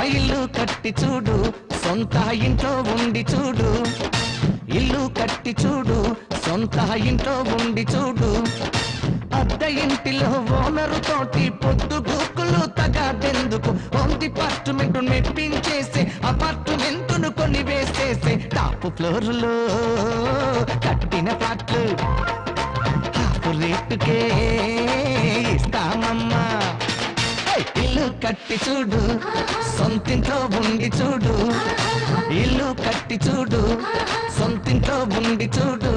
ఇల్లు కట్టి చూడు సొంత ఇంట్లో ఉండి చూడు ఇల్లు కట్టి చూడు సొంత ఇంట్లో ఉండి చూడు అద్దె ఇంటిలో ఓనరు తోటి పొద్దు గూకులు తగాదెందుకు హోమ్ డిపార్ట్మెంట్ మెప్పించేసే అపార్ట్మెంటును కొని వేసేసే టాప్ ఫ్లోర్లో కట్టిన ఫ్లాట్లు హాఫ్ రేటుకే ఇస్తామమ్మా ఇల్లు కట్టి చూడు సొంతింట్లో ఉండి చూడు ఇల్లు కట్టి చూడు సొంతింట్లో ఉండి చూడు